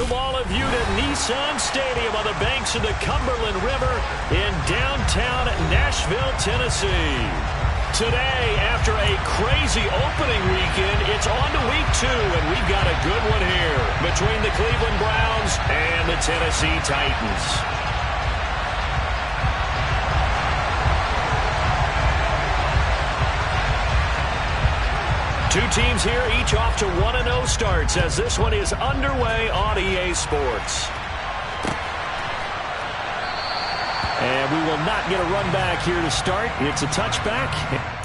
welcome all of you to Nissan Stadium on the banks of the Cumberland River in downtown Nashville, Tennessee. Today, after a crazy opening weekend, it's on to week 2, and we've got a good one here between the Cleveland Browns and the Tennessee Titans. Two teams here, each off to 1-0 starts as this one is underway on EA Sports. And we will not get a run back here to start. It's a touchback.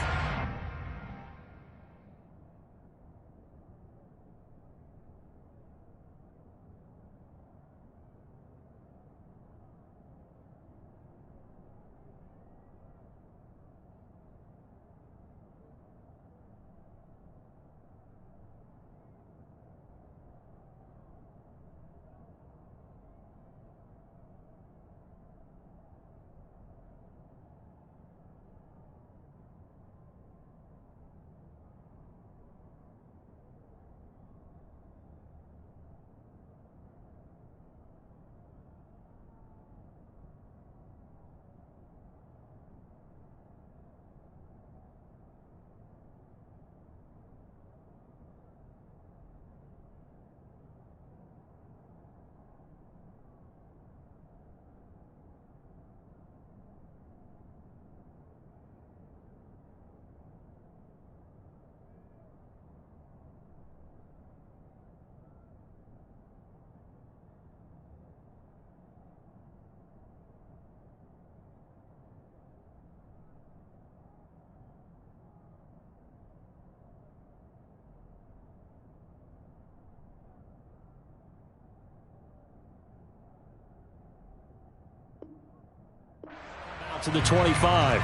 To the 25.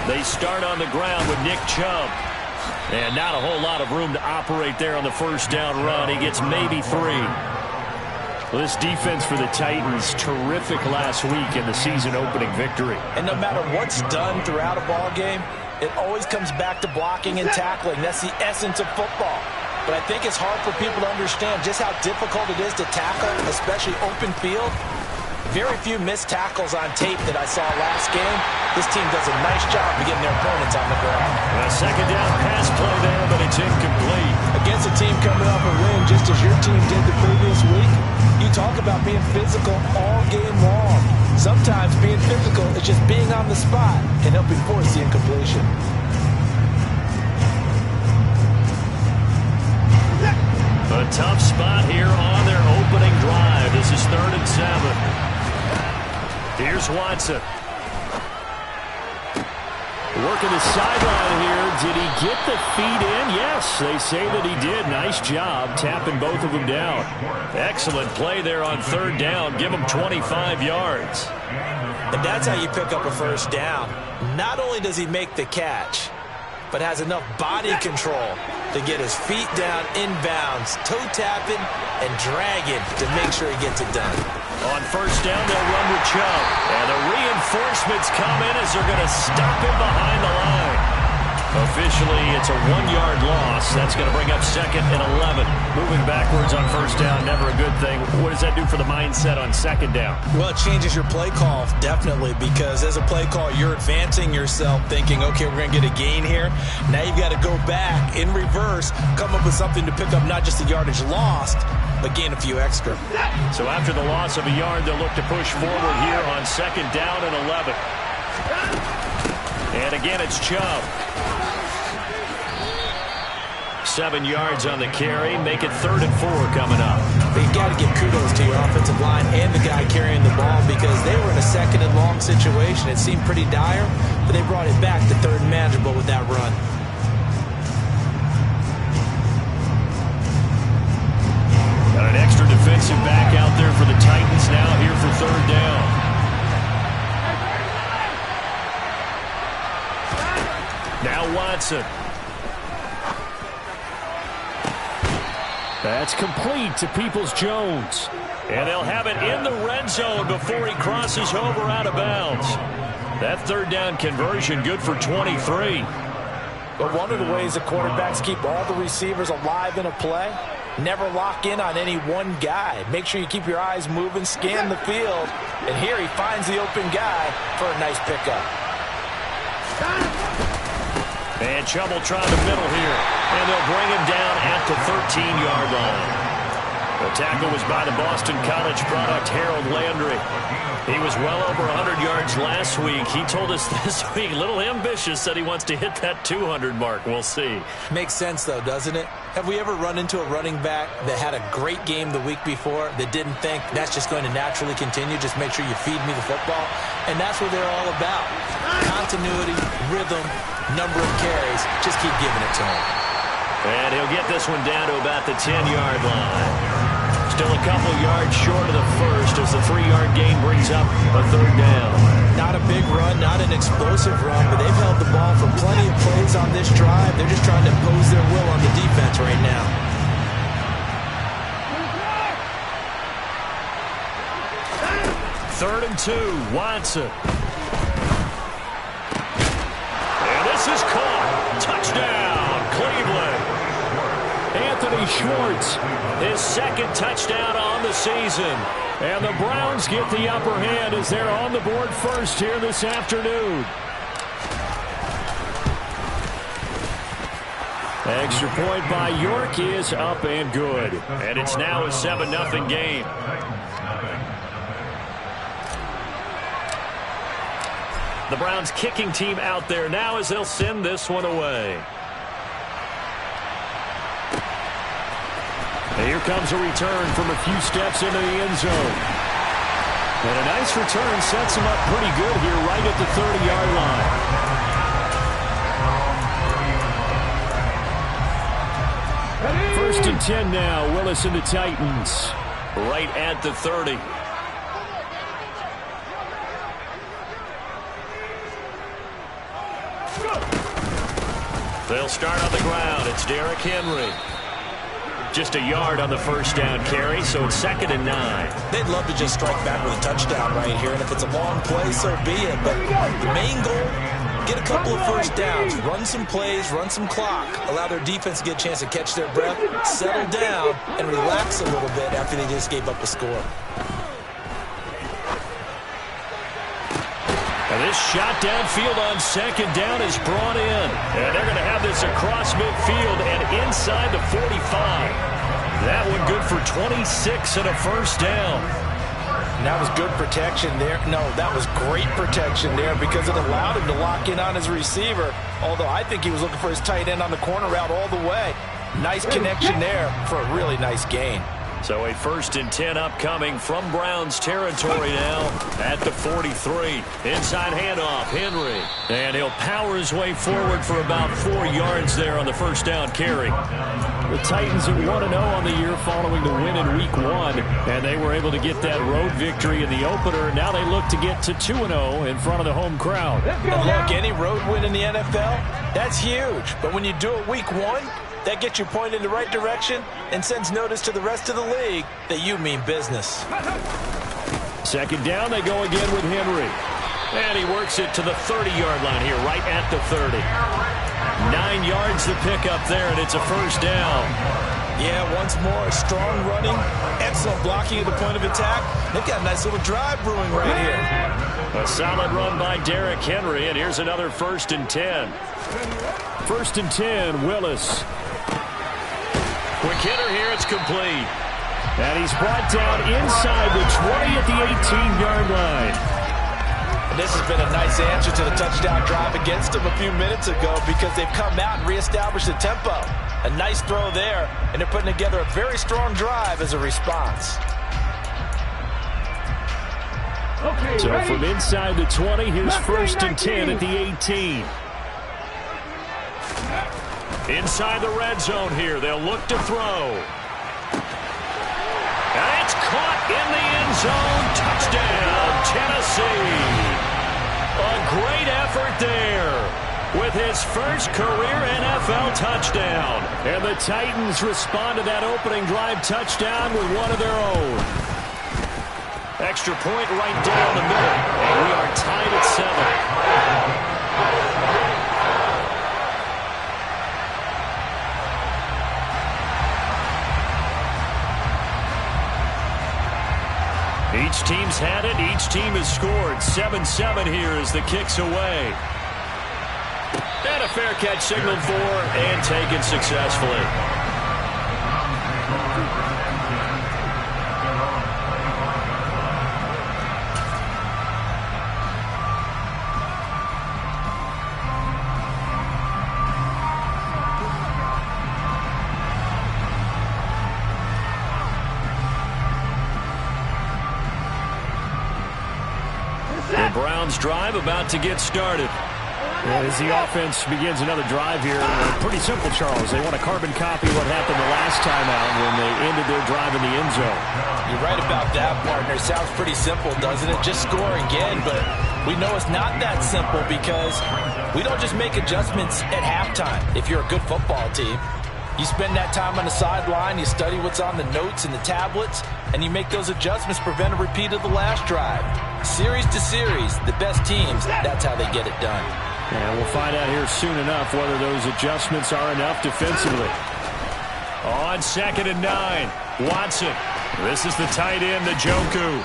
They start on the ground with Nick Chubb. And not a whole lot of room to operate there on the first down run. He gets maybe 3. Well, this defense for the Titans, terrific last week in the season-opening victory. And no matter what's done throughout a ball game, it always comes back to blocking and tackling. That's the essence of football. But I think it's hard for people to understand just how difficult it is to tackle, especially open field. Very few missed tackles on tape that I saw last game. This team does a nice job of getting their opponents on the ground. A second down pass play there, but it's incomplete. Against a team coming off a win just as your team did the previous week, you talk about being physical all game long. Sometimes being physical is just being on the spot and helping force the incompletion. A tough spot here on their opening drive. This is 3rd and 7. Here's Watson. Working the sideline here. Did he get the feet in? Yes, they say that he did. Nice job tapping both of them down. Excellent play there on 3rd down. Give him 25 yards. And that's how you pick up a first down. Not only does he make the catch, but has enough body control to get his feet down inbounds, toe tapping and dragging to make sure he gets it done. On first down, they'll run with Chubb. And the reinforcements come in as they're going to stop him behind the line. Officially, it's a 1-yard loss. That's going to bring up 2nd and 11. Moving backwards on first down, never a good thing. What does that do for the mindset on 2nd down? Well, it changes your play call, definitely, because as a play call, you're advancing yourself thinking, okay, we're going to get a gain here. Now you've got to go back in reverse, come up with something to pick up not just the yardage lost, but gain a few extra. So after the loss of a yard, they'll look to push forward here on 2nd down and 11. And again, it's Chubb. 7 yards on the carry. Make it 3rd and 4 coming up. But you got to give kudos to your offensive line and the guy carrying the ball because they were in a 2nd and long situation. It seemed pretty dire, but they brought it back to 3rd and manageable with that run. Got an extra defensive back out there for the Titans now here for 3rd down. Now Watson. That's complete to Peoples-Jones. And they'll have it in the red zone before he crosses over out of bounds. That third down conversion good for 23. But one of the ways the quarterbacks keep all the receivers alive in a play, never lock in on any one guy. Make sure you keep your eyes moving, scan the field. And here he finds the open guy for a nice pickup. And Chubb will try the middle here. And they'll bring him down at the 13-yard line. The tackle was by the Boston College product, Harold Landry. He was well over 100 yards last week. He told us this week, a little ambitious, said he wants to hit that 200 mark. We'll see. Makes sense, though, doesn't it? Have we ever run into a running back that had a great game the week before that didn't think that's just going to naturally continue? Just make sure you feed me the football. And that's what they're all about. Continuity, rhythm, number of carries. Just keep giving it to him. And he'll get this one down to about the 10-yard line. Still a couple yards short of the first as the 3-yard gain brings up a third down. Not a big run, not an explosive run, but they've held the ball for plenty of plays on this drive. They're just trying to impose their will on the defense right now. Third and 2, Watson. And this is caught. Touchdown, Cleveland. Anthony Schwartz, his second touchdown on the season. And the Browns get the upper hand as they're on the board first here this afternoon. Extra point by York is up and good. And it's now a 7-0 game. The Browns kicking team out there now as they'll send this one away. And here comes a return from a few steps into the end zone. And a nice return sets him up pretty good here right at the 30-yard line. First and 10 now, Willis and the Titans. Right at the 30. They'll start on the ground. It's Derrick Henry. Just a yard on the first down carry, so it's 2nd and 9. They'd love to just strike back with a touchdown right here, and if it's a long play, so be it. But the main goal, get a couple of first downs, run some plays, run some clock, allow their defense to get a chance to catch their breath, settle down, and relax a little bit after they just gave up a score. And this shot downfield on 2nd down is brought in. And they're going to have this across midfield and inside the 45. That one good for 26 and a first down. And that was good protection there. No, that was great protection there because it allowed him to lock in on his receiver. Although I think he was looking for his tight end on the corner route all the way. Nice connection there for a really nice gain. So a 1st and 10 upcoming from Browns territory now at the 43. Inside handoff, Henry. And he'll power his way forward for about 4 yards there on the first down carry. The Titans have 1-0 on the year following the win in Week 1. And they were able to get that road victory in the opener. Now they look to get to 2-0 in front of the home crowd. And look, any road win in the NFL, that's huge. But when you do it Week 1, that gets you pointed in the right direction and sends notice to the rest of the league that you mean business. 2nd down, they go again with Henry. And he works it to the 30-yard line here, right at the 30. 9 yards to pick up there, and it's a first down. Yeah, once more, strong running, excellent blocking at the point of attack. They've got a nice little drive brewing right here. A solid run by Derrick Henry, and here's another 1st and 10. 1st and 10, Willis. Quick hitter here, it's complete. And he's brought down inside the 20 at the 18-yard line. And this has been a nice answer to the touchdown drive against them a few minutes ago because they've come out and reestablished the tempo. A nice throw there, and they're putting together a very strong drive as a response. Okay, so from inside the 20, here's 1st and 10 at the 18. Inside the red zone here, they'll look to throw. And it's caught in the end zone. Touchdown, Tennessee. A great effort there. with his first career NFL touchdown. And the Titans respond to that opening drive touchdown with one of their own. Extra point right down the middle. And we are tied at 7. Each team's had it. Each team has scored. 7-7 here as the kick's away. And a fair catch signaled for and taken successfully. The Browns drive about to get started. As the offense begins another drive here, pretty simple, Charles. They want to carbon copy what happened the last time out when they ended their drive in the end zone. You're right about that, partner. Sounds pretty simple, doesn't it? Just score again, but we know it's not that simple because we don't just make adjustments at halftime if you're a good football team. You spend that time on the sideline, you study what's on the notes and the tablets, and you make those adjustments to prevent a repeat of the last drive. Series to series, the best teams, that's how they get it done. And we'll find out here soon enough whether those adjustments are enough defensively. On 2nd and 9, Watson. This is the tight end, Njoku.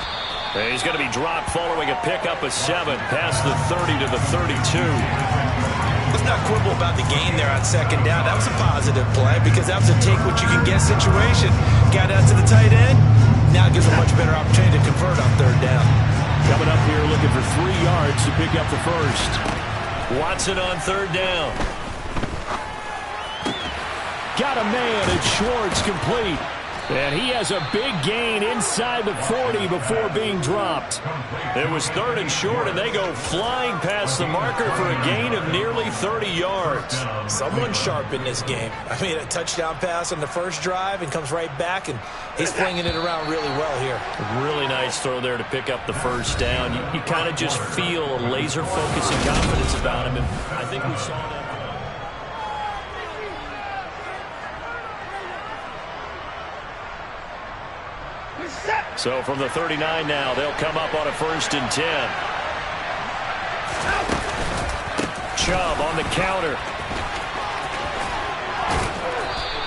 He's going to be dropped following a pickup of 7 past the 30 to the 32. Let's not quibble about the gain there on 2nd down. That was a positive play because that was a take-what-you-can-get situation. Got out to the tight end. Now it gives a much better opportunity to convert on 3rd down. Coming up here looking for 3 yards to pick up the first. Watson on 3rd down. Got a man, and Schwartz complete. And he has a big gain inside the 40 before being dropped. It was 3rd and short, and they go flying past the marker for a gain of nearly 30 yards. Someone sharp in this game. I mean, a touchdown pass on the first drive and comes right back, and he's flinging it around really well here. A really nice throw there to pick up the first down. You kind of just feel a laser focus and confidence about him, and I think we saw that. So from the 39 now, they'll come up on a 1st and 10. Chubb on the counter.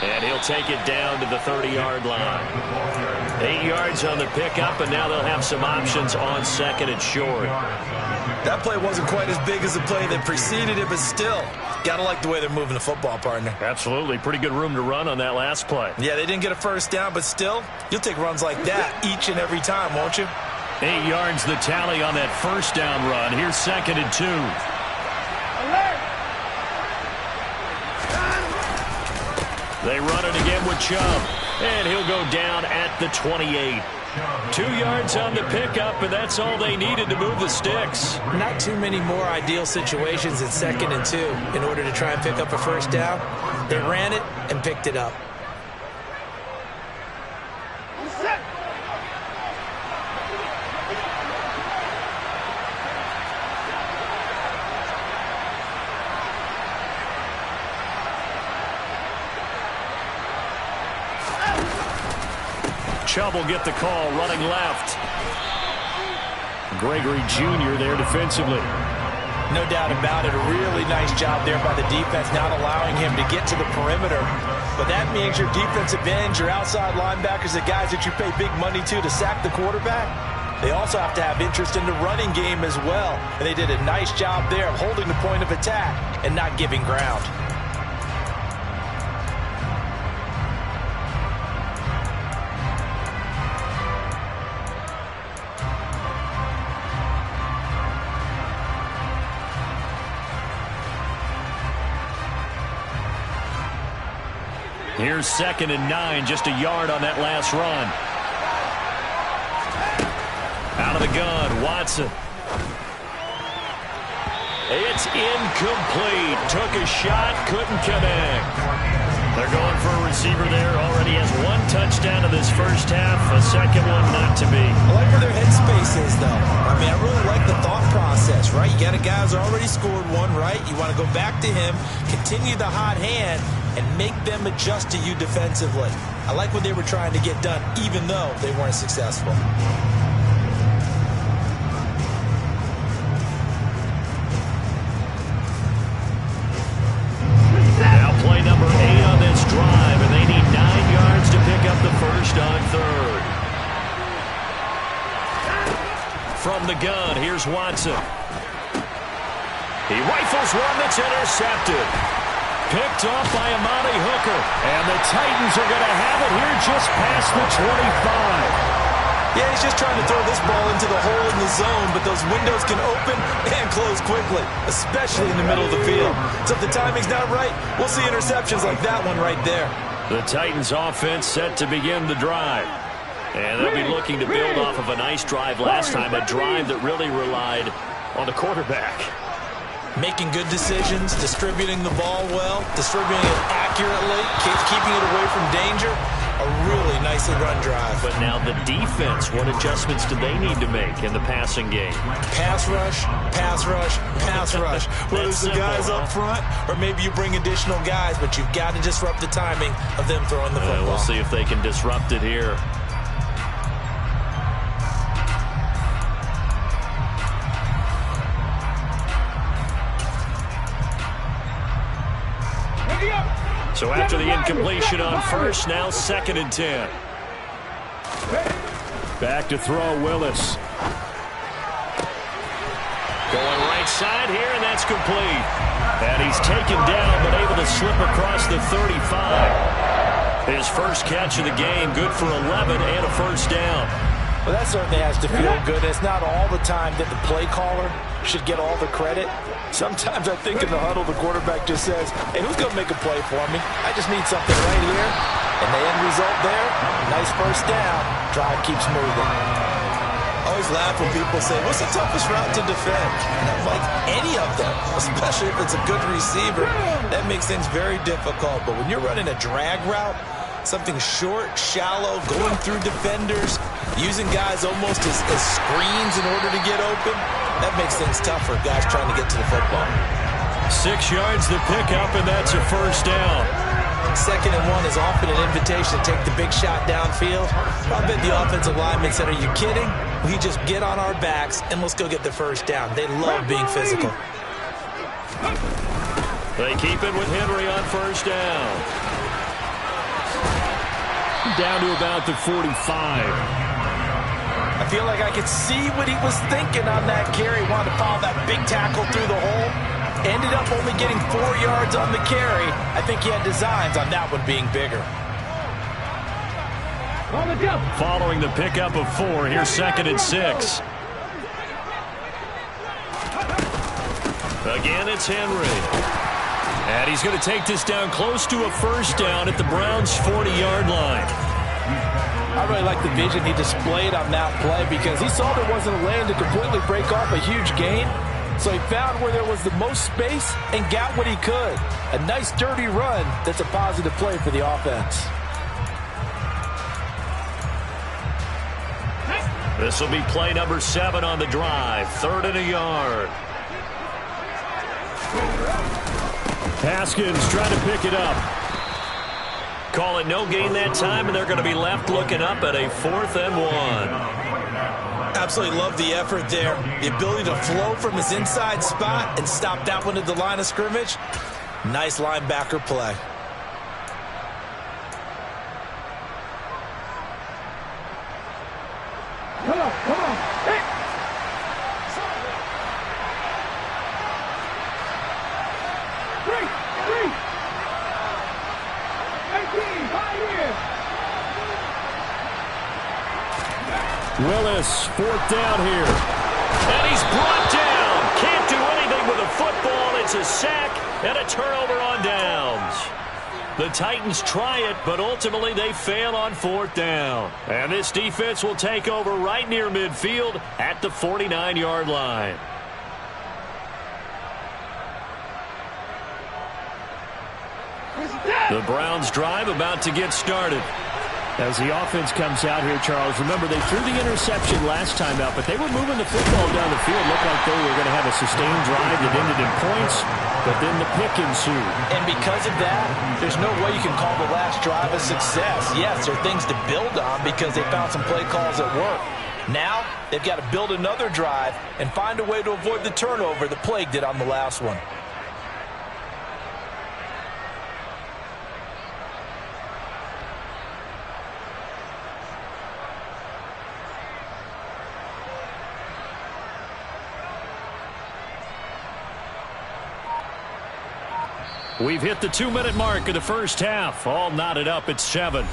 And he'll take it down to the 30-yard line. 8 yards on the pickup, and now they'll have some options on 2nd and short. That play wasn't quite as big as the play that preceded it, but still, gotta like the way they're moving the football, partner. Absolutely. Pretty good room to run on that last play. Yeah, they didn't get a 1st down, but still, you'll take runs like that each and every time, won't you? 8 yards the tally on that 1st down run. Here's 2nd and 2. They run it again with Chubb, and he'll go down at the 28. 2 yards on the pickup, and that's all they needed to move the sticks. Not too many more ideal situations at 2nd and 2 in order to try and pick up a 1st down. They ran it and picked it up. Chubb will get the call, running left. Gregory Jr. there defensively. No doubt about it. A really nice job there by the defense, not allowing him to get to the perimeter. But that means your defensive ends, your outside linebackers, the guys that you pay big money to sack the quarterback, they also have to have interest in the running game as well. And they did a nice job there of holding the point of attack and not giving ground. Here's 2nd and 9, just a yard on that last run. Out of the gun, Watson. It's incomplete. Took a shot, couldn't connect. They're going for a receiver there. Already has one touchdown in this first half. A second one not to be. I like where their headspace is, though. I mean, I really like the thought process, right? You got a guy who's already scored one, right? You want to go back to him, continue the hot hand, and make them adjust to you defensively. I like what they were trying to get done, even though they weren't successful. Now play number 8 on this drive, and they need 9 yards to pick up the first on third. From the gun, here's Watson. He rifles one that's intercepted. Picked off by Amani Hooker. And the Titans are going to have it here just past the 25. Yeah, he's just trying to throw this ball into the hole in the zone, but those windows can open and close quickly, especially in the middle of the field. So if the timing's not right, we'll see interceptions like that one right there. The Titans offense set to begin the drive. And they'll be looking to build off of a nice drive last time, a drive that really relied on the quarterback. Making good decisions, distributing the ball well, distributing it accurately, keeping it away from danger. A really nicely run drive. But now the defense, what adjustments do they need to make in the passing game? Pass rush, pass rush, pass rush. Whether it's the guys up front or maybe you bring additional guys, but you've got to disrupt the timing of them throwing the football. We'll see if they can disrupt it here. So after the incompletion on first, now 2nd and 10. Back to throw Willis. Going right side here, and that's complete. And he's taken down, but able to slip across the 35. His first catch of the game, good for 11 and a first down. Well, that certainly has to feel good. It's not all the time that the play caller should get all the credit. Sometimes I think in the huddle, the quarterback just says, hey, who's going to make a play for me? I just need something right here. And the end result there, nice first down. Drive keeps moving. I always laugh when people say, what's the toughest route to defend? And I'm like, any of them, especially if it's a good receiver. That makes things very difficult. But when you're running a drag route, something short, shallow, going through defenders, using guys almost as screens in order to get open, that makes things tough for guys trying to get to the football. 6 yards the pickup, and that's a first down. 2nd and 1 is often an invitation to take the big shot downfield. I bet the offensive lineman said, are you kidding? We just get on our backs and let's go get the first down. They love being physical. They keep it with Henry on first down. Down to about the 45. I feel like I could see what he was thinking on that carry. Wanted to follow that big tackle through the hole. Ended up only getting 4 yards on the carry. I think he had designs on that one being bigger. Following the pickup of 4, here's 2nd and 6. Again, it's Henry. And he's going to take this down close to a first down at the Browns' 40-yard line. I really like the vision he displayed on that play because he saw there wasn't a lane to completely break off a huge gain. So he found where there was the most space and got what he could. A nice dirty run that's a positive play for the offense. This will be play number 7 on the drive. 3rd and a yard. Haskins trying to pick it up. Call it no gain that time, and they're going to be left looking up at a 4th and 1. Absolutely love the effort there. The ability to flow from his inside spot and stop that one at the line of scrimmage. Nice linebacker play. Come on. Hey. 18, right here. Willis, 4th down here. And he's brought down. Can't do anything with a football. It's a sack and a turnover on downs. The Titans try it, but ultimately they fail on 4th down. And this defense will take over right near midfield at the 49-yard line. The Browns drive about to get started. As the offense comes out here, Charles, remember they threw the interception last time out, but they were moving the football down the field. Looked like they were going to have a sustained drive that ended in points, but then the pick ensued. And because of that, there's no way you can call the last drive a success. Yes, there are things to build on because they found some play calls that work. Now, they've got to build another drive and find a way to avoid the turnover that plagued it on the last one. We've hit the 2-minute mark of the first half. All knotted up at 7.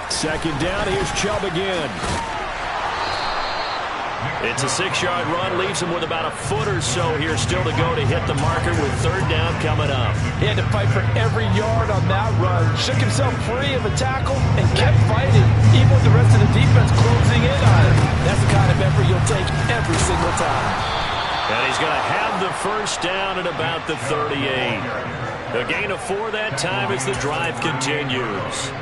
Second down, here's Chubb again. It's a 6-yard run, leaves him with about a foot or so here still to go to hit the marker with third down coming up. He had to fight for every yard on that run, shook himself free of a tackle, and kept fighting, even with the rest of the defense closing in on him. That's the kind of effort you'll take every single time. And he's going to have the first down at about the 38. A gain of 4 that time as the drive continues.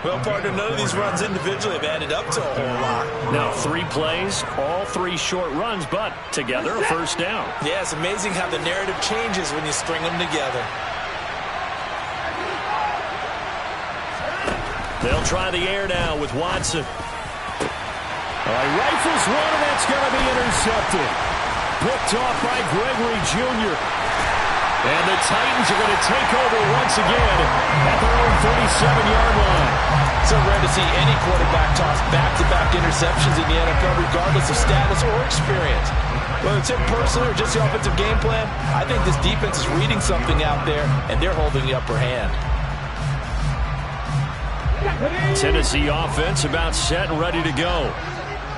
Well, partner, none of these runs individually have added up to a whole lot. Now 3 plays, all 3 short runs, but together a first down. Yeah, it's amazing how the narrative changes when you string them together. They'll try the air now with Watson. Rifles one, and that's going to be intercepted. Picked off by Gregory Jr. And the Titans are going to take over once again at their own 37-yard line. So rare to see any quarterback toss back-to-back interceptions in the NFL, regardless of status or experience. Whether it's him personally or just the offensive game plan, I think this defense is reading something out there, and they're holding the upper hand. Tennessee offense about set and ready to go.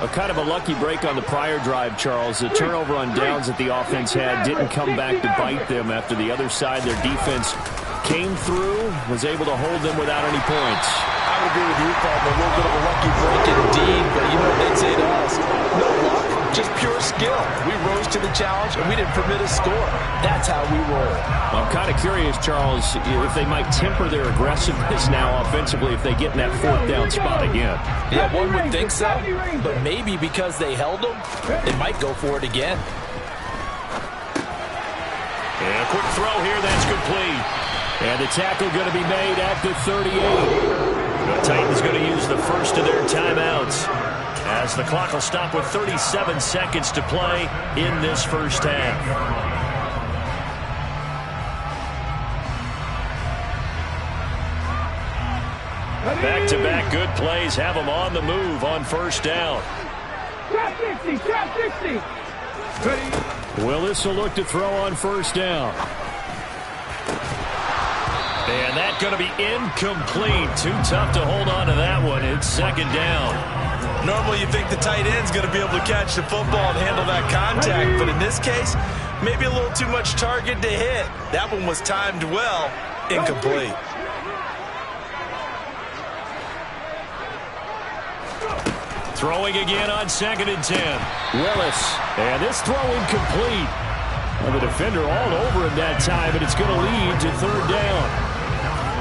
A kind of a lucky break on the prior drive, Charles. The turnover on downs that the offense had didn't come back to bite them after the other side. Their defense came through, was able to hold them without any points. I would agree with you, Paul. A little bit of a lucky break indeed, but you know what they'd say to us? No luck, just pure skill. We rose to the challenge, and we didn't permit a score. That's how we roll. I'm kind of curious, Charles, if they might temper their aggressiveness now offensively if they get in that 4th down spot again. Yeah, one would think so, but maybe because they held them, they might go for it again. And a quick throw here, that's complete. And the tackle going to be made at the 38. The Titans going to use the first of their timeouts as the clock will stop with 37 seconds to play in this first half. Back-to-back good plays have them on the move on first down. Trap 60, trap 60. Ready? Willis will look to throw on first down. And that's going to be incomplete. Too tough to hold on to that one. It's second down. Normally you think the tight end's going to be able to catch the football and handle that contact, but in this case, maybe a little too much target to hit. That one was timed well. Incomplete. Throwing again on 2nd and 10. Willis. And this throw incomplete. And the defender all over him that time, and it's going to lead to third down.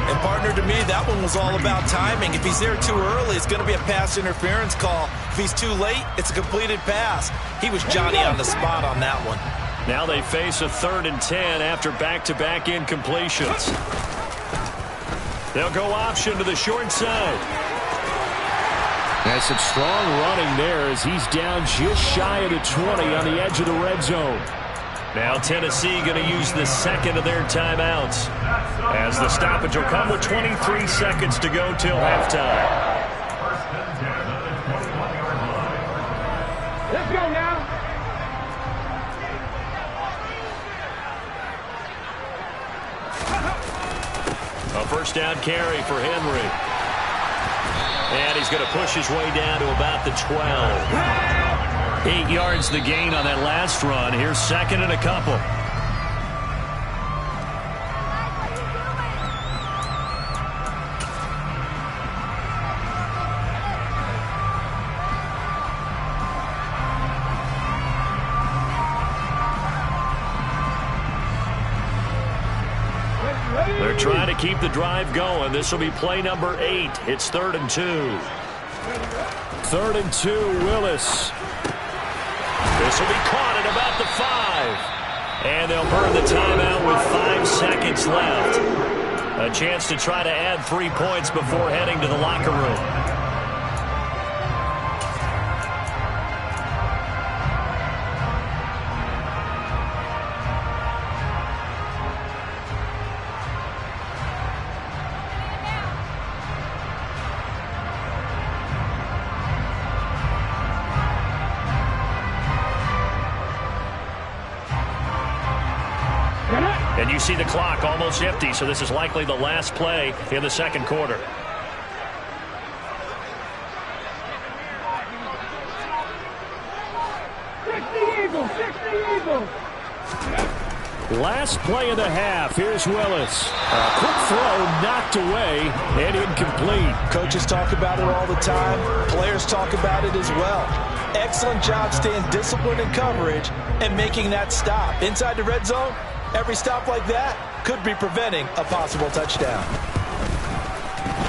And partner, to me, that one was all about timing. If he's there too early, it's going to be a pass interference call. If he's too late, it's a completed pass. He was Johnny on the spot on that one. Now they face a 3rd and 10 after back-to-back incompletions. They'll go option to the short side. That's some strong running there as he's down just shy of the 20 on the edge of the red zone. Now Tennessee going to use the second of their timeouts as the stoppage will come with 23 seconds to go till halftime. Let's go now. A first down carry for Henry. And he's going to push his way down to about the 12. 8 yards the gain on that last run. Here's second and a couple. to keep the drive going. This will be play number 8. It's 3rd and 2. 3rd and 2, Willis. This will be caught at about the 5. And they'll burn the timeout with 5 seconds left. A chance to try to add 3 points before heading to the locker room. And you see the clock almost empty, so this is likely the last play in the second quarter. Last play of the half. Here's Willis. A quick throw knocked away and incomplete. Coaches talk about it all the time. Players talk about it as well. Excellent job staying disciplined in coverage and making that stop. Inside the red zone, every stop like that could be preventing a possible touchdown.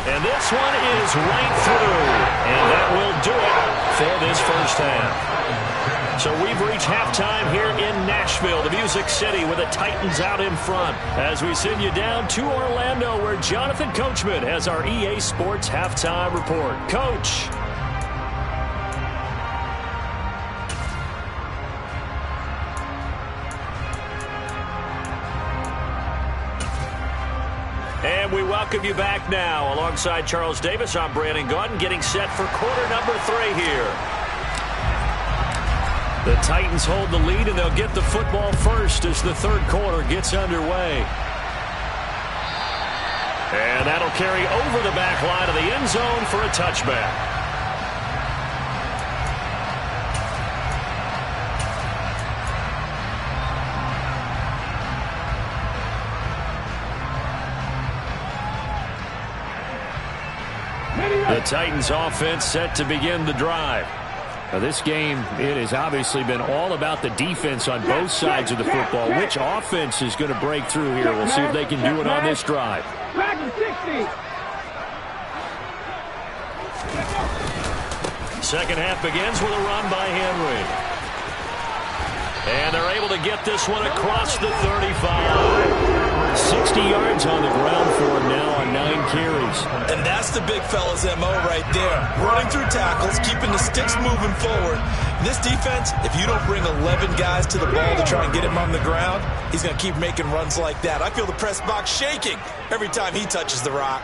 And this one is right through. And that will do it for this first half. So we've reached halftime here in Nashville, the Music City, with the Titans out in front. As we send you down to Orlando, where Jonathan Coachman has our EA Sports Halftime Report. Coach. And we welcome you back now. Alongside Charles Davis, I'm Brandon Gaudin, getting set for quarter number 3 here. The Titans hold the lead, and they'll get the football first as the third quarter gets underway. And that'll carry over the back line of the end zone for a touchback. The Titans offense set to begin the drive. Now this game, it has obviously been all about the defense on both sides of the football. Which offense is going to break through here? We'll see if they can do it on this drive. Second half begins with a run by Henry. And they're able to get this one across the 35. 60 yards on the ground for him now on 9 carries. And that's the big fella's MO right there. Running through tackles, keeping the sticks moving forward. This defense, if you don't bring 11 guys to the ball to try and get him on the ground, he's going to keep making runs like that. I feel the press box shaking every time he touches the rock.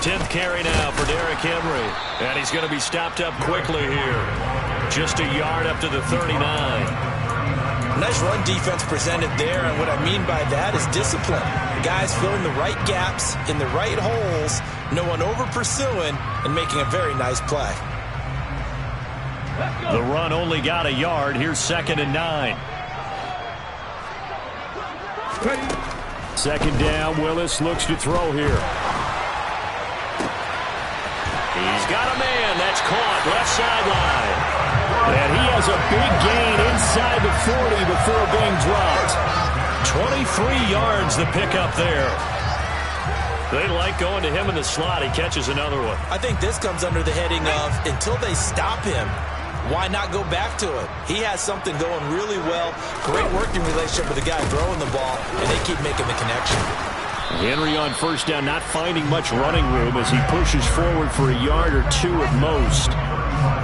Tenth carry now for Derrick Henry. And he's going to be stopped up quickly here. Just a yard up to the 39. Nice run defense presented there, and what I mean by that is discipline. The guys filling the right gaps in the right holes, no one over-pursuing, and making a very nice play. The run only got a yard. Here's 2nd and 9. Second down, Willis looks to throw here. He's got a man. That's caught. Left sideline. And he has a big gain inside the 40 before being dropped. 23 yards the pickup there. They like going to him in the slot. He catches another one. I think this comes under the heading of, until they stop him, why not go back to it? He has something going really well. Great working relationship with the guy throwing the ball, and they keep making the connection. Henry on first down, not finding much running room as he pushes forward for a yard or 2 at most.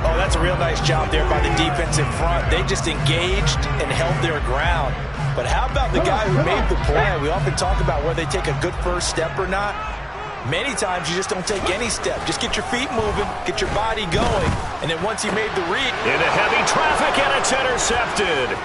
Oh, that's a real nice job there by the defense in front. They just engaged and held their ground. But how about the guy who made the play? We often talk about whether they take a good first step or not. Many times you just don't take any step. Just get your feet moving, get your body going, and then once he made the read. Into heavy traffic, and it's intercepted.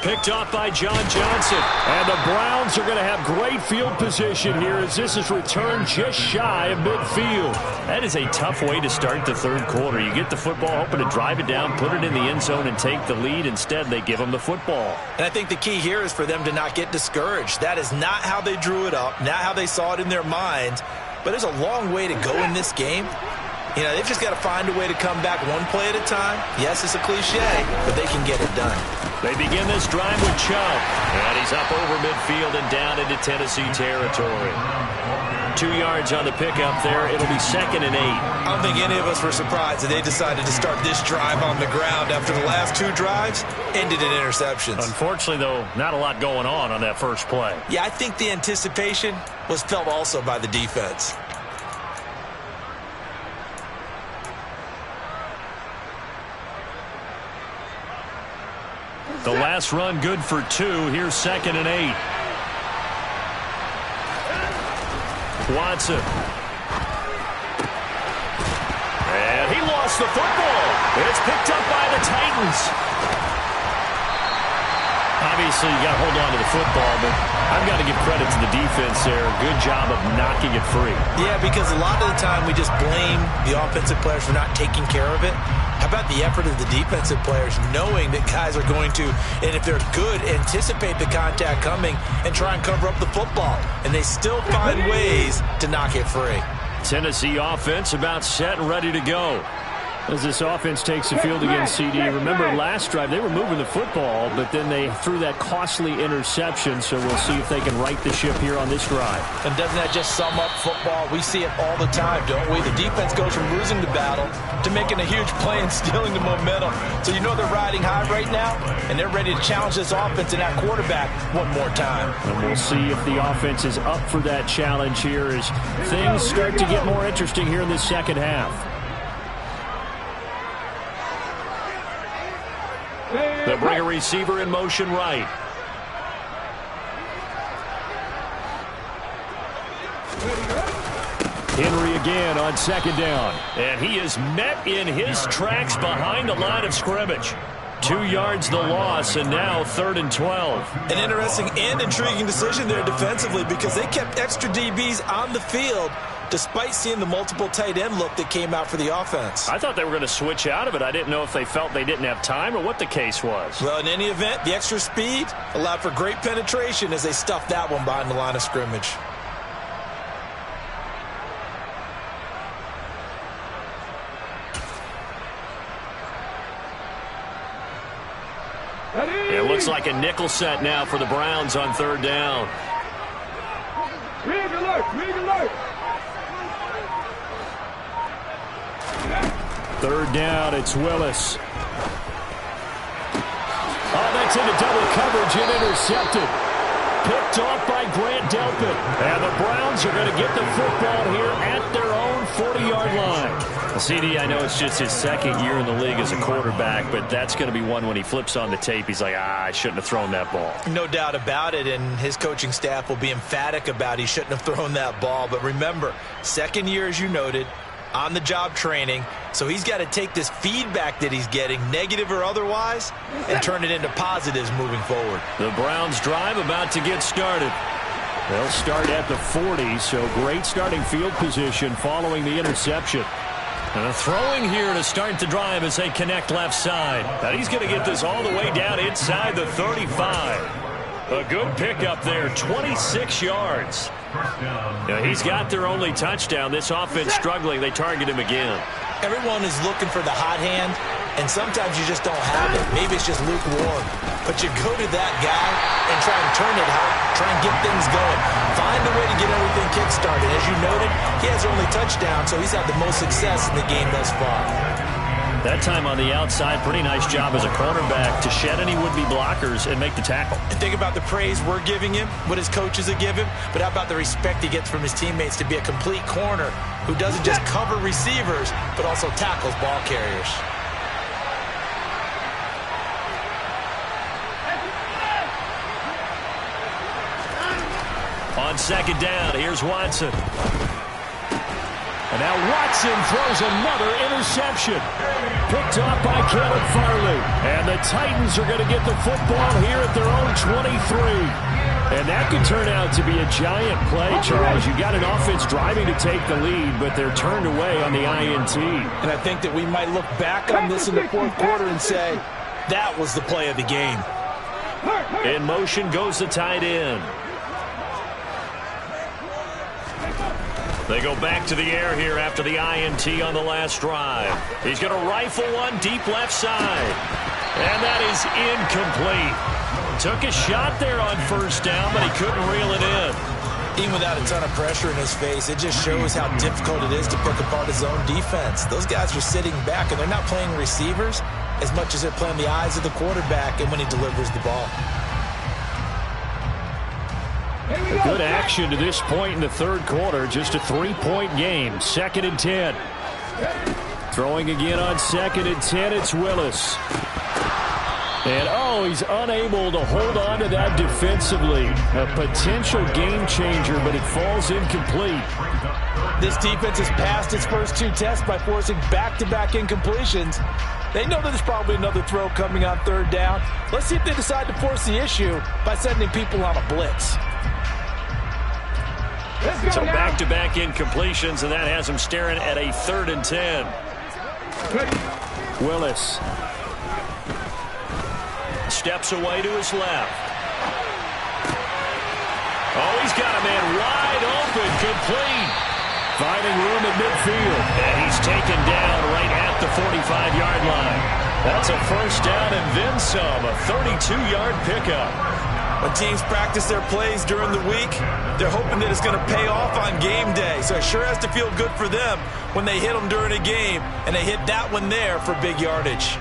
Picked off by John Johnson. And the Browns are going to have great field position here as this is returned just shy of midfield. That is a tough way to start the third quarter. You get the football, hoping to drive it down, put it in the end zone, and take the lead. Instead, they give them the football. And I think the key here is for them to not get discouraged. That is not how they drew it up, not how they saw it in their minds. But there's a long way to go in this game. You know, they've just got to find a way to come back one play at a time. Yes, it's a cliche, but they can get it done. They begin this drive with Chubb. And he's up over midfield and down into Tennessee territory. 2 yards on the pickup there. It'll be 2nd and 8. I don't think any of us were surprised that they decided to start this drive on the ground after the last 2 drives ended in interceptions. Unfortunately, though, not a lot going on that first play. Yeah, I think the anticipation was felt also by the defense. The last run good for 2. Here's 2nd and 8. Watson. And he lost the football. It's picked up by the Titans. Obviously, you got to hold on to the football, but I've got to give credit to the defense there. Good job of knocking it free. Yeah, because a lot of the time we just blame the offensive players for not taking care of it. How about the effort of the defensive players knowing that guys are going to, and if they're good, anticipate the contact coming and try and cover up the football. And they still find ways to knock it free. Tennessee offense about set and ready to go. As this offense takes the field against CD, remember last drive they were moving the football, but then they threw that costly interception, so we'll see if they can right the ship here on this drive. And doesn't that just sum up football? We see it all the time, don't we? The defense goes from losing the battle to making a huge play and stealing the momentum. So you know they're riding high right now, and they're ready to challenge this offense and that quarterback one more time. And we'll see if the offense is up for that challenge here as things start to get more interesting here in this second half. They'll bring a receiver in motion right. Henry again on 2nd down. And he is met in his tracks behind the line of scrimmage. 2 yards the loss, and now 3rd and 12. An interesting and intriguing decision there defensively because they kept extra DBs on the field despite seeing the multiple tight end look that came out for the offense. I thought they were going to switch out of it. I didn't know if they felt they didn't have time or what the case was. Well, in any event, the extra speed allowed for great penetration as they stuffed that one behind the line of scrimmage. It looks like a nickel set now for the Browns on 3rd down. Rig alert! Rig alert! 3rd down, it's Willis. Oh, that's into double coverage and intercepted. Picked off by Grant Delpit. And the Browns are going to get the football here at their own 40-yard line. CD, I know it's just his 2nd year in the league as a quarterback, but that's going to be one when he flips on the tape. He's like, I shouldn't have thrown that ball. No doubt about it, and his coaching staff will be emphatic about he shouldn't have thrown that ball. But remember, 2nd year, as you noted, on-the-job training, so he's got to take this feedback that he's getting, negative or otherwise, and turn it into positives moving forward. The Browns drive about to get started. They'll start at the 40, so great starting field position following the interception. And a throwing here to start the drive as they connect left side. And he's going to get this all the way down inside the 35. A good pickup there, 26 yards. Now he's got their only touchdown. This offense struggling. They target him again. Everyone is looking for the hot hand, and sometimes you just don't have it. Maybe it's just lukewarm. But you go to that guy and try and turn it hot, try and get things going. Find a way to get everything kick-started. As you noted, he has only touchdown, so he's had the most success in the game thus far. That time on the outside, pretty nice job as a cornerback to shed any would-be blockers and make the tackle. And think about the praise we're giving him, what his coaches have given, but how about the respect he gets from his teammates to be a complete corner who doesn't just cover receivers, but also tackles ball carriers. On 2nd down, here's Watson. And now Watson throws another interception. Picked off by Caleb Farley. And the Titans are going to get the football here at their own 23. And that could turn out to be a giant play, Charles. You got an offense driving to take the lead, but they're turned away on the INT. And I think that we might look back on this in the 4th quarter and say, that was the play of the game. In motion goes the tight end. They go back to the air here after the INT on the last drive. He's going to rifle one deep left side. And that is incomplete. Took a shot there on first down, but he couldn't reel it in. Even without a ton of pressure in his face, it just shows how difficult it is to pick apart his own defense. Those guys are sitting back, and they're not playing receivers as much as they're playing the eyes of the quarterback and when he delivers the ball. Good action to this point in the third quarter. Just a 3-point game. 2nd and 10. Throwing again on 2nd and 10. It's Willis. And, he's unable to hold on to that defensively. A potential game changer, but it falls incomplete. This defense has passed its first 2 tests by forcing back-to-back incompletions. They know that there's probably another throw coming on 3rd down. Let's see if they decide to force the issue by sending people on a blitz. So back-to-back incompletions, and that has him staring at a 3rd and 10. Willis. Steps away to his left. He's got a man wide open, complete. Finding room at midfield. And he's taken down right at the 45-yard line. That's a first down and then some, a 32-yard pickup. When teams practice their plays during the week, they're hoping that it's going to pay off on game day. So it sure has to feel good for them when they hit them during a game, and they hit that one there for big yardage.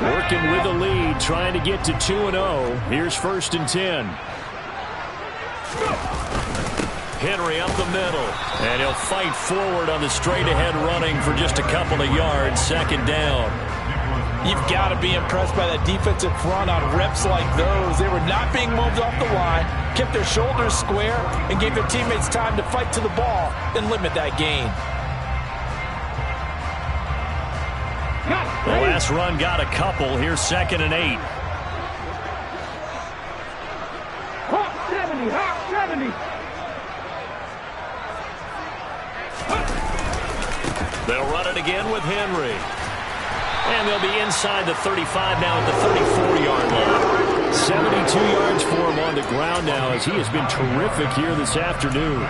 Working with the lead, trying to get to 2-0. Here's 1st and 10. Henry up the middle, and he'll fight forward on the straight-ahead running for just a couple of yards. 2nd down. You've got to be impressed by that defensive front on reps like those. They were not being moved off the line, kept their shoulders square, and gave their teammates time to fight to the ball and limit that gain. The last run got a couple. Here's 2nd and 8. Hawk 70, Hawk 70. They'll run it again with Henry. And they'll be inside the 35 now at the 34-yard line. 72 yards for him on the ground now as he has been terrific here this afternoon.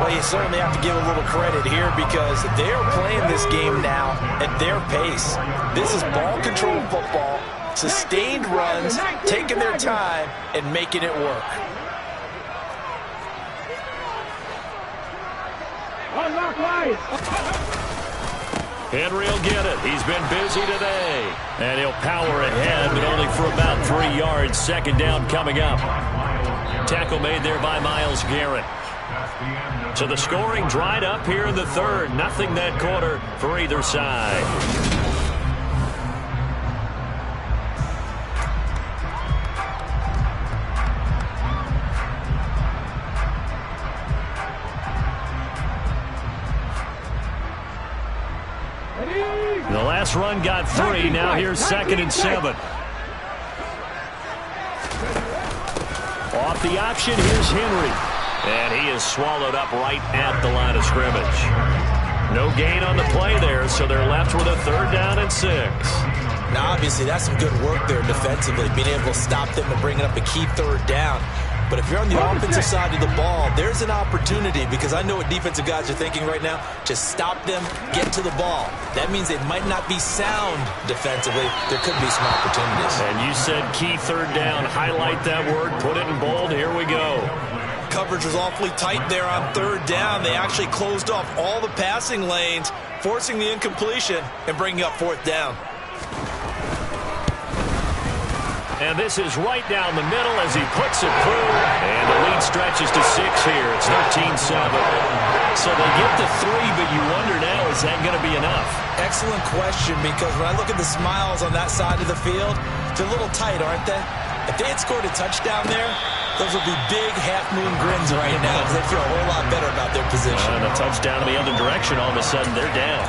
Well, you certainly have to give a little credit here because they're playing this game now at their pace. This is ball control football, sustained runs, taking their time, and making it work. Unlock lights. Henry will get it. He's been busy today. And he'll power ahead, but only for about 3 yards. 2nd down coming up. Tackle made there by Myles Garrett. So the scoring dried up here in the 3rd. Nothing that quarter for either side. The last run got 3. Now here's 2nd and 7. Off the option, here's Henry. And he is swallowed up right at the line of scrimmage. No gain on the play there, so they're left with a 3rd down and 6. Now, obviously, that's some good work there defensively, being able to stop them and bringing up a key 3rd down. But if you're on the offensive side of the ball, there's an opportunity because I know what defensive guys are thinking right now. Just stop them, get to the ball. That means they might not be sound defensively. There could be some opportunities. And you said key 3rd down. Highlight that word. Put it in bold. Here we go. Coverage was awfully tight there on 3rd down. They actually closed off all the passing lanes, forcing the incompletion and bringing up 4th down. And this is right down the middle as he puts it through. And the lead stretches to 6 here. It's 13-7. So they get to 3, but you wonder now, is that going to be enough? Excellent question, because when I look at the smiles on that side of the field, they're a little tight, aren't they? If they had scored a touchdown there, those would be big half-moon grins right now because they feel a whole lot better about their position. And a touchdown in the other direction, all of a sudden they're down.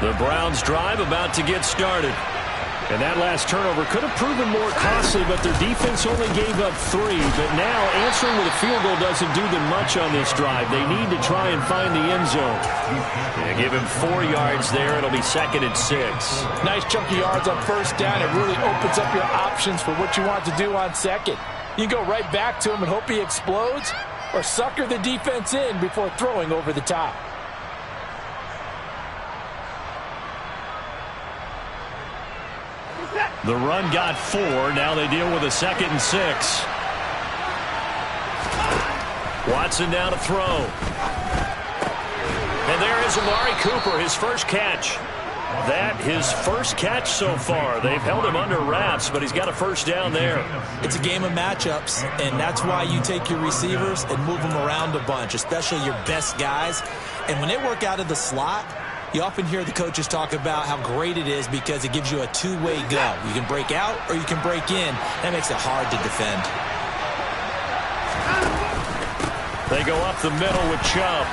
The Browns drive about to get started. And that last turnover could have proven more costly, but their defense only gave up 3. But now answering with a field goal doesn't do them much on this drive. They need to try and find the end zone. Yeah, give him 4 yards there. It'll be 2nd and 6. Nice chunky yards on first down. It really opens up your options for what you want to do on second. You can go right back to him and hope he explodes, or sucker the defense in before throwing over the top. The run got 4. Now they deal with a 2nd and 6. Watson now to throw. And there is Amari Cooper, his first catch. That his first catch so far. They've held him under wraps, but he's got a first down there. It's a game of matchups, and that's why you take your receivers and move them around a bunch, especially your best guys. And when they work out of the slot, you often hear the coaches talk about how great it is because it gives you a two-way go. You can break out or you can break in. That makes it hard to defend. They go up the middle with Chubb.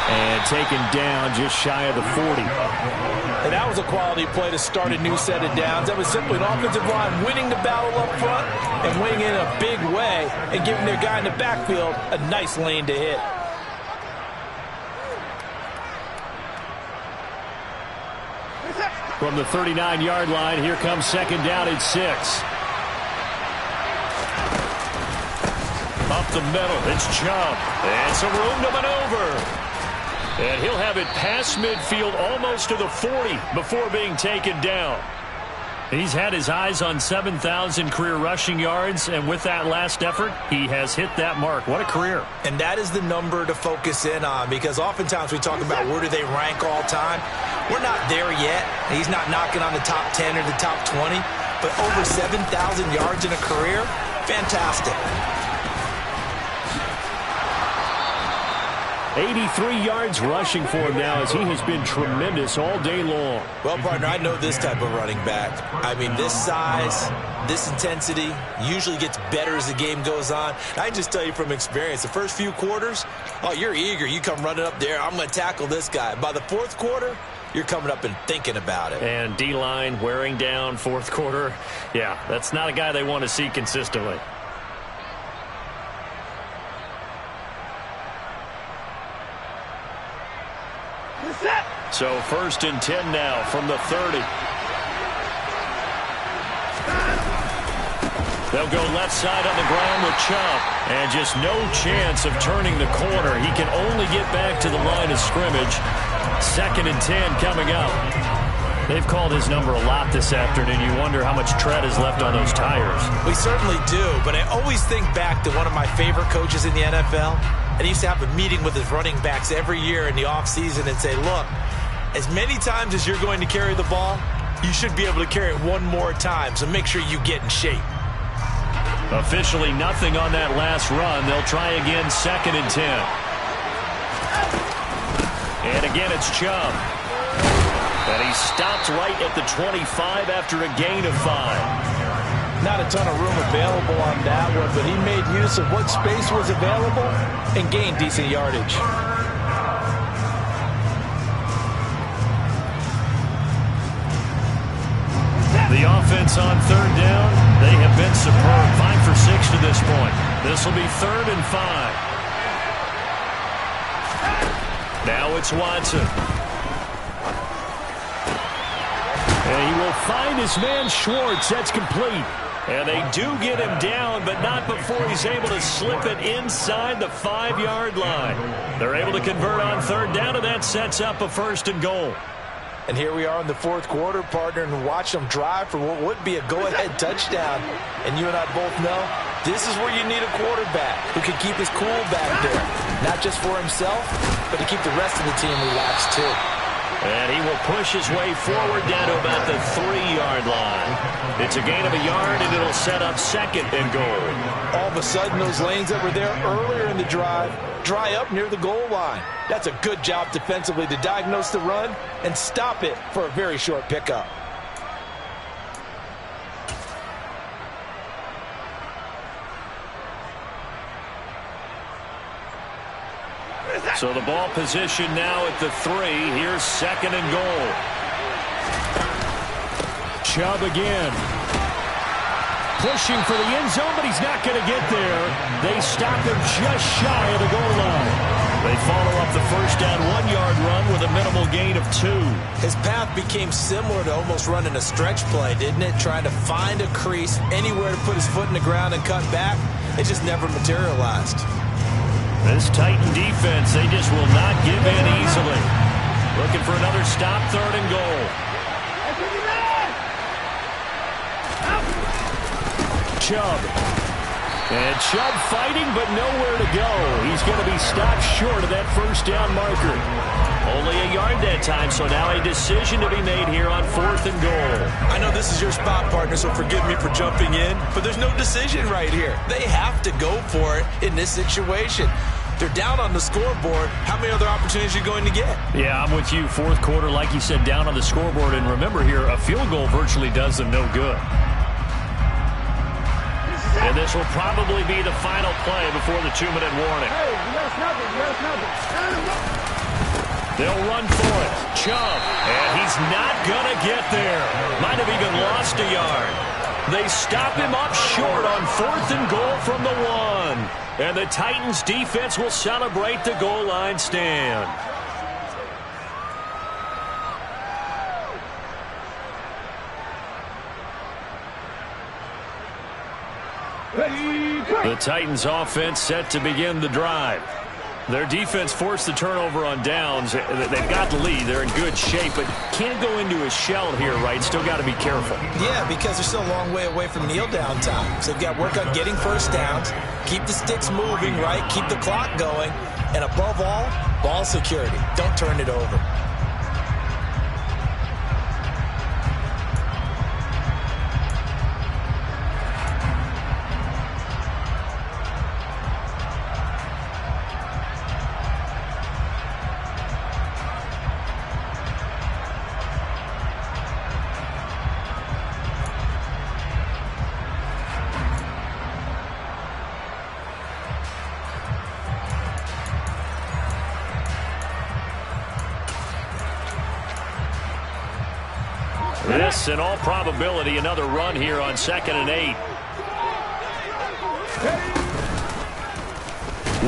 And taken down just shy of the 40. And that was a quality play to start a new set of downs. That was simply an offensive line winning the battle up front and winning in a big way and giving their guy in the backfield a nice lane to hit. From the 39-yard line, here comes 2nd down and 6. Up the middle, it's Chubb. And some room to maneuver. And he'll have it past midfield almost to the 40 before being taken down. He's had his eyes on 7,000 career rushing yards, and with that last effort, he has hit that mark. What a career. And that is the number to focus in on, because oftentimes we talk about where do they rank all time. We're not there yet. He's not knocking on the top 10 or the top 20, but over 7,000 yards in a career, fantastic. 83 yards rushing for him now as he has been tremendous all day long. Well, partner, I know this type of running back. I mean, this size, this intensity usually gets better as the game goes on. I can just tell you from experience, the first few quarters, oh, you're eager. You come running up there, I'm going to tackle this guy. By the 4th quarter, you're coming up and thinking about it. And D-line wearing down 4th quarter. Yeah, that's not a guy they want to see consistently. So 1st and 10 now from the 30. They'll go left side on the ground with Chubb. And just no chance of turning the corner. He can only get back to the line of scrimmage. 2nd and 10 coming up. They've called his number a lot this afternoon. You wonder how much tread is left on those tires. We certainly do, but I always think back to one of my favorite coaches in the NFL. And he used to have a meeting with his running backs every year in the offseason and say, look, as many times as you're going to carry the ball, you should be able to carry it one more time, so make sure you get in shape. Officially nothing on that last run. They'll try again, 2nd and 10. And again, it's Chubb. And he stopped right at the 25 after a gain of 5. Not a ton of room available on that one, but he made use of what space was available and gained decent yardage. The offense on 3rd down, they have been superb. 5 for 6 to this point. This will be 3rd and 5. Now it's Watson. And he will find his man Schwartz. That's complete. And they do get him down, but not before he's able to slip it inside the 5-yard line. They're able to convert on 3rd down, and that sets up a 1st and goal. And here we are in the 4th quarter, partner, and watch them drive for what would be a go-ahead touchdown. And you and I both know this is where you need a quarterback who can keep his cool back there. Not just for himself, but to keep the rest of the team relaxed too. And he will push his way forward down to about the 3-yard line. It's a gain of a yard, and it'll set up 2nd and goal. All of a sudden, those lanes that were there earlier in the drive dry up near the goal line. That's a good job defensively to diagnose the run and stop it for a very short pickup. So the ball position now at the 3. Here's 2nd and goal. Chubb again. Pushing for the end zone, but he's not going to get there. They stop him just shy of the goal line. They follow up the first down 1-yard run with a minimal gain of 2. His path became similar to almost running a stretch play, didn't it? Trying to find a crease, anywhere to put his foot in the ground and cut back. It just never materialized. This Titan defense, they just will not give in easily. Looking for another stop, 3rd and goal. Chubb. And Chubb fighting, but nowhere to go. He's going to be stopped short of that first down marker. Only a yard that time, so now a decision to be made here on 4th and goal. I know this is your spot, partner, so forgive me for jumping in, but there's no decision right here. They have to go for it in this situation. They're down on the scoreboard. How many other opportunities are you going to get? Yeah, I'm with you. 4th quarter, like you said, down on the scoreboard. And remember here, a field goal virtually does them no good. And this will probably be the final play before the 2-minute warning. Hey, you got nothing. They'll run for it. Chubb. And he's not going to get there. Might have even lost a yard. They stop him up short on 4th and goal from the 1. And the Titans defense will celebrate the goal line stand. The Titans offense set to begin the drive. Their defense forced the turnover on downs. They've got the lead. They're in good shape, but can't go into a shell here, right? Still got to be careful. Yeah, because they're still a long way away from kneel-down time. So they've got to work on getting first downs, keep the sticks moving, right? Keep the clock going. And above all, ball security. Don't turn it over. This, in all probability, another run here on 2nd and 8.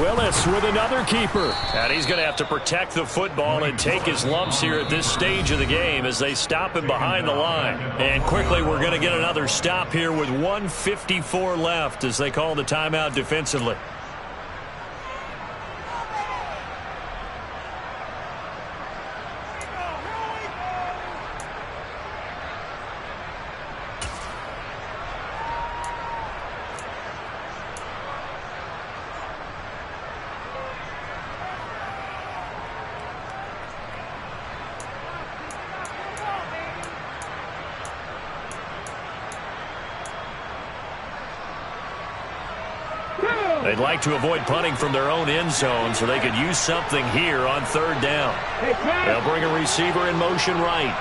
Willis with another keeper. And he's going to have to protect the football and take his lumps here at this stage of the game as they stop him behind the line. And quickly, we're going to get another stop here with 1:54 left as they call the timeout defensively. They'd like to avoid punting from their own end zone so they could use something here on 3rd down. They'll bring a receiver in motion right.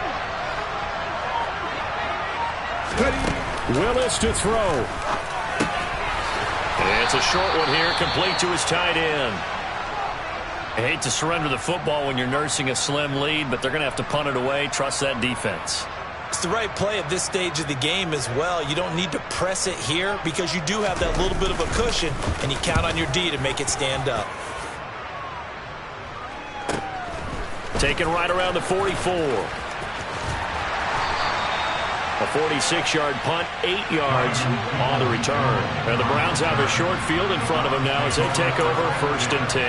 Willis to throw. It's a short one here, complete to his tight end. I hate to surrender the football when you're nursing a slim lead, but they're going to have to punt it away. Trust that defense. It's the right play at this stage of the game as well. You don't need to press it here because you do have that little bit of a cushion, and you count on your D to make it stand up. Taken right around the 44. A 46-yard punt, 8 yards on the return. And the Browns have a short field in front of them now as they take over 1st and 10.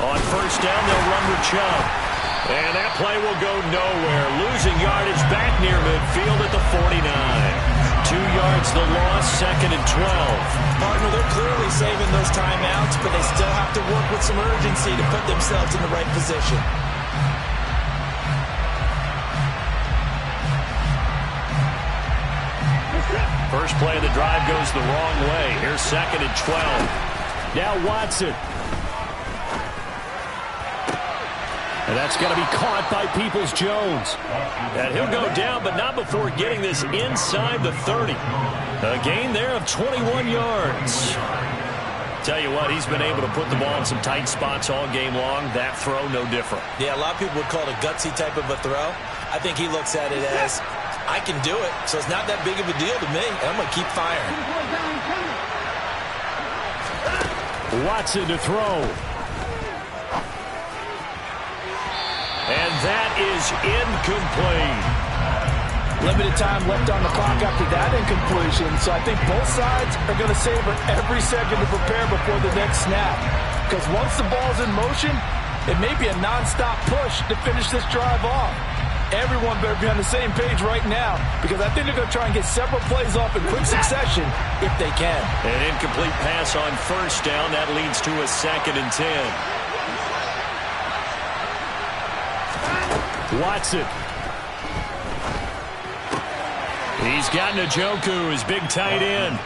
On 1st down, they'll run with Chubb. And that play will go nowhere. Losing yardage back near midfield at the 49. 2 yards the loss, 2nd and 12. Partner, they're clearly saving those timeouts, but they still have to work with some urgency to put themselves in the right position. First play of the drive goes the wrong way. Here's 2nd and 12. Now Watson. And that's going to be caught by Peoples-Jones. And he'll go down, but not before getting this inside the 30. A gain there of 21 yards. Tell you what, he's been able to put the ball in some tight spots all game long. That throw, no different. Yeah, a lot of people would call it a gutsy type of a throw. I think he looks at it as, I can do it, so it's not that big of a deal to me, and I'm going to keep firing. Watson to throw. And that is incomplete. Limited time left on the clock after that incompletion, so I think both sides are going to savor every second to prepare before the next snap. Because once the ball's in motion, it may be a nonstop push to finish this drive off. Everyone better be on the same page right now, because I think they're going to try and get several plays off in quick succession if they can. An incomplete pass on first down. That leads to a 2nd and 10. Watson. He's got Njoku, his big tight end.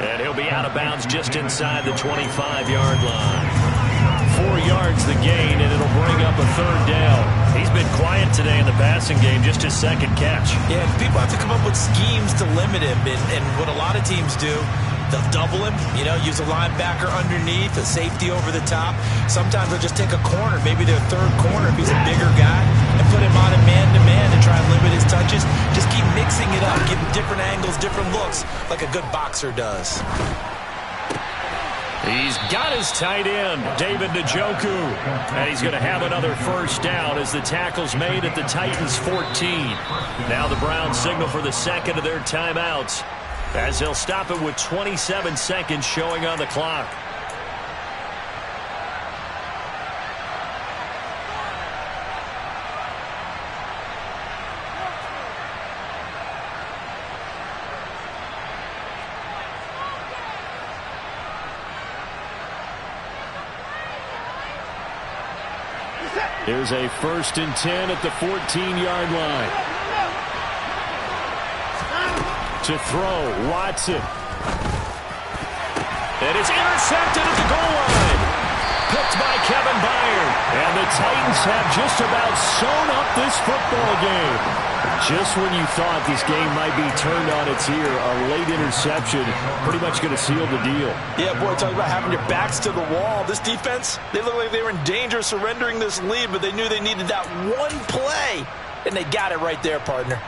And he'll be out of bounds just inside the 25-yard line. 4 yards the gain, and it'll bring up a 3rd down. He's been quiet today in the passing game, just his 2nd catch. Yeah, people have to come up with schemes to limit him, and what a lot of teams do, they'll double him, use a linebacker underneath, a safety over the top. Sometimes they'll just take a corner, maybe their 3rd corner if he's a bigger guy, and put him on a man-to-man and try and limit his touches. Just keep mixing it up, give him different angles, different looks, like a good boxer does. He's got his tight end, David Njoku. And he's going to have another 1st down as the tackle's made at the Titans' 14. Now the Browns signal for the 2nd of their timeouts, as they'll stop it with 27 seconds showing on the clock. Here's a 1st and 10 at the 14-yard line. To throw, Watson. And it's intercepted at the goal line. Picked by Kevin Byard. And the Titans have just about sewn up this football game. Just when you thought this game might be turned on its ear, a late interception pretty much going to seal the deal. Yeah, boy, talk about having your backs to the wall. This defense, they look like they were in danger of surrendering this lead, but they knew they needed that one play, and they got it right there, partner.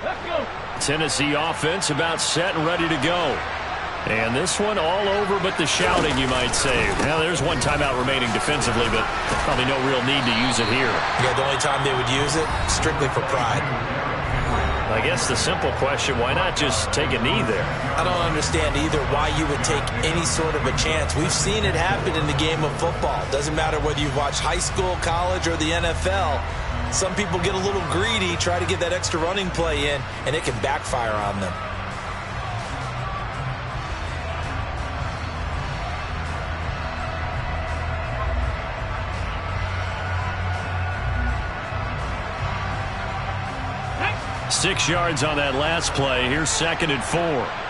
Let's go. Tennessee offense about set and ready to go. And this one all over but the shouting, you might say. Now, there's one timeout remaining defensively, but probably no real need to use it here. Yeah, the only time they would use it, strictly for pride. I guess the simple question, why not just take a knee there? I don't understand either why you would take any sort of a chance. We've seen it happen in the game of football. Doesn't matter whether you've watched high school, college, or the NFL. Some people get a little greedy, try to get that extra running play in, and it can backfire on them. Hey. 6 yards on that last play. Here's 2nd and 4.